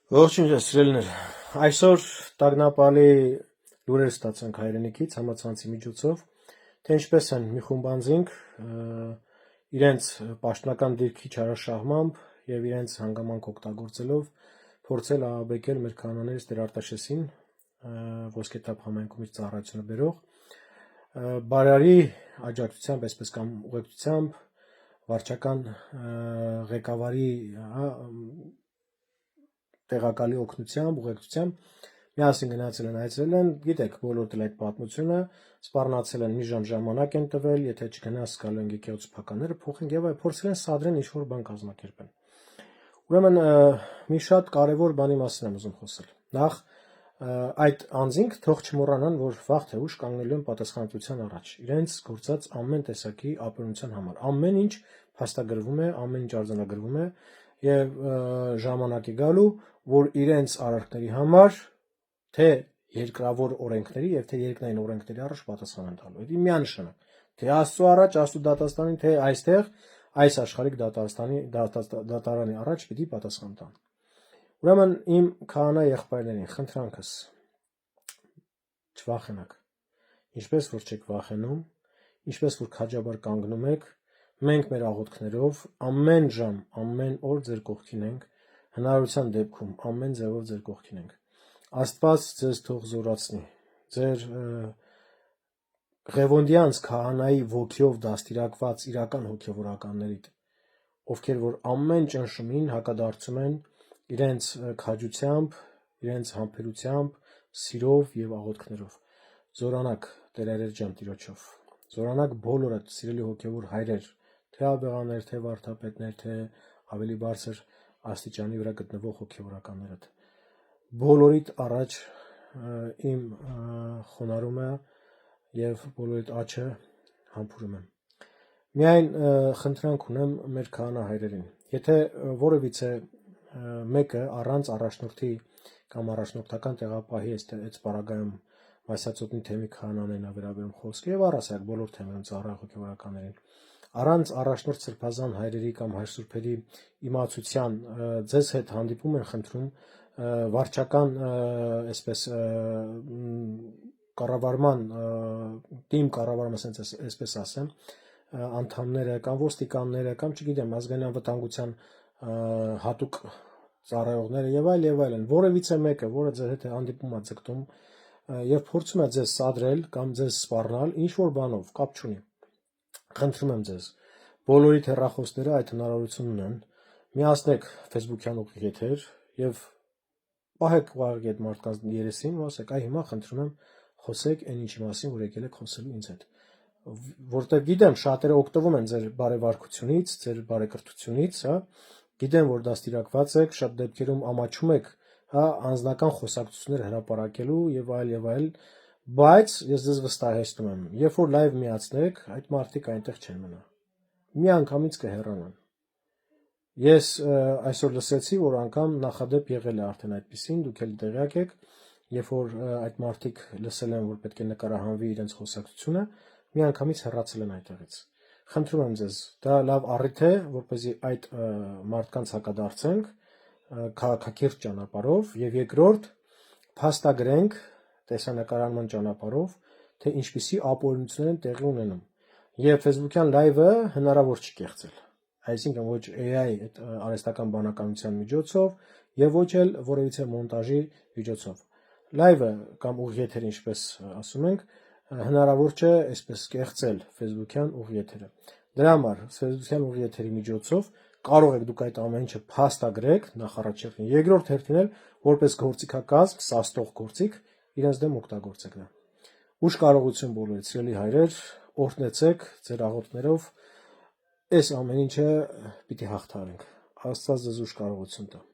Ողջույն ձեզ սիրելիներ, այսօր տագնապալի լուրեր ստացանք հայրենիքից համացանցի միջոցով, թե ինչպես են մի խումբ անձինք իրենց պաշտոնական դիրքի չարաշահմամբ եւ իրենց հանգամանք օգտագործելով փորձել ահաբեկել մեր քահանաներից Տեր Արտաշեսին, Ոսկեթափ համայնքումից ծառայությունը բերող, բարարի աջակցությամբ, այսպես կամ ուղեկցությամբ, վարչական ղեկավարի տեղակալի օգնությամբ, ուղեկցությամբ միասին գնացել են, այցելել են, գիտեք, բոլորդ էլ այդ պատմությունը, սպառնացել են մի ժամ ժամանակ են տվել, եթե չգնաս գալու են եկեղեցու փականները փոխեն եւ փորձել են սադրեն ինչ-որ բան կազմակերպեն։ Ուրեմն մի շատ կարևոր բանի մասին եմ ուզում խոսել։ Նախ այդ անձինք թող չմոռանան, որ վաղ թե ուշ կանգնելու են պատասխանատվության առաջ, իրենց գործած ամեն տեսակի ապօրինության համար։ Ամեն ինչ փաստագրվում է, ամեն ինչ արձանագրվում է եւ ժամանակ է գալու, որ իրենց արարքների համար թե երկրավոր օրենքների եւ թե երկնային օրենքների առաջ պատասխան են տալու։ Դա միանշանակ, թե Աստծո առաջ, Աստծո դատաստանի, թե այստեղ այս աշխարհիկ դատարանի առաջ պիտի պատասխան տան։ Ուրեմն իմ քահանա եղբայրներին խնդրանքս չվախենաք։ Ինչպես որ չեք վախենում, ինչպես որ քաջաբար կանգնում եք, մենք մեր աղոթքներով ամեն ժամ, ամեն օր ձեր կողքին ենք, հնարավորության դեպքում ամեն ձևով ձեր կողքին ենք։ Աստված ձեզ թող զորացնի, ձեր Ղևոնդյանց քահանայի ոգիով դաստիարակված իրական հոգևորականներիդ, ովքեր որ ամեն ճնշումին հակադարձում են իրենց քաջությամբ, իրենց համբերությամբ, սիրով եւ աղոթքներով։ Զորանաք Տեր Հայրեր ջան Տիրոջով։ Զորանաք բոլորդ սիրելի հոգևոր հայրեր, թե աբեղաներ, թե վարդապետներ, թե ավելի բարձր աստիճանի վրա գտնվող հոգևորականներդ։ Բոլորիդ առաջ իմ խոնարհումը եւ բոլորիդ աչը համբուրում եմ։ Միայն խնդրանք ունեմ մեր քահանա հայրերին։ Եթե որևիցե մեկը առանց առաջնորդի կամ առաջնորդական տեղապահի այդ պարագայում Մասյացոտնի թեմի քահանաներին վերաբերում խոսքը եւ առասարակ բոլոր թեմերում ծառայող հոգևորականներին առանց առաջնորդ սրբազան հայրերի կամ հայրսուրբերի իմացության ձեզ հետ հանդիպում են խնդրում վարչական այսպես կառավարման թիմ կառավարումը այսպես ասեմ անդամները կամ ոստիկանները կամ չգիտեմ ազգային անվտանգության հատուկ ծառայողները եւ այլն որևիցե մեկը որը ձեր հետ հանդիպում է ձգտում եւ փորձում է ձեզ սադրել կամ ձեզ սպառնալ ինչ որ բանով կապ չունի խնդրում եմ ձեզ բոլորիդ հեռախոսները այդ հնարավորությունն ունեն միացնեք Facebook-յան ուղիղ եթեր եւ պահեք ուղղակի այդ մարդկանց երեսին ու ասեք այ հիմա խնդրում եմ խոսեք այն ինչի մասին որ եկել եք խոսելու ինձ հետ որտեղ գիտեմ շատերը օգտվում են ձեր բարեվարկությունից ձեր բարեկրթությունից հա գիտեմ որ դաստիարակված եք շատ դեպքերում ամաչում եք հա անձնական խոսակցություններ հրապարակելու եւ այլ բայց ես ձեզ վստահեցնում եմ երբ որ լայվ միացնեք այդ մարդիկ այնտեղ չեն մնա միանգամից կհեռանան ես այսօր լսեցի որ անգամ նախադեպ եղել է արդեն այդպեսին դուք էլ տեղյակ եք երբ որ այդ մարդիկ լսել են որ պետք է նկարահանվի իրենց խոսակցությունը միանգամից հեռացել են այդտեղից խնդրում եմ ձեզ դա լավ առիթ է որպեսզի այդ մարդկանց հակադարձենք քաղաքակիրթ ճանապարհով եւ երկրորդ փաստագրենք տեսանկարման ճանապարհով թե ինչպիսի ապօրինություններ են տեղի ունենում եւ Facebook-յան լայվը հնարավոր չի կեղծել այսինքն ոչ AI այդ արհեստական բանականության միջոցով եւ ոչ էլ որևիցե մոնտաժի միջոցով լայվը կամ ուղիղ եթեր ինչպես ասում ենք հնարավոր չէ այսպես կեղծել Facebook-յան ուղիղ եթերը դրա համար Facebook-յան ուղիղ եթերի միջոցով կարող եք դուք այդ ամեն ինչը փաստագրեք նախ առաջին երկրորդ հերթին էլ որպես գործիքակազմ սաստող գործիք իրենց դեմ օգտագործեք դա ուշ կարողություն բոլորիդ սիրելի հայրեր օրհնեցեք ձեր աղոթքներով այս ամեն ինչը պիտի հաղթահարենք Աստված ձեզ ուշ կարողություն տա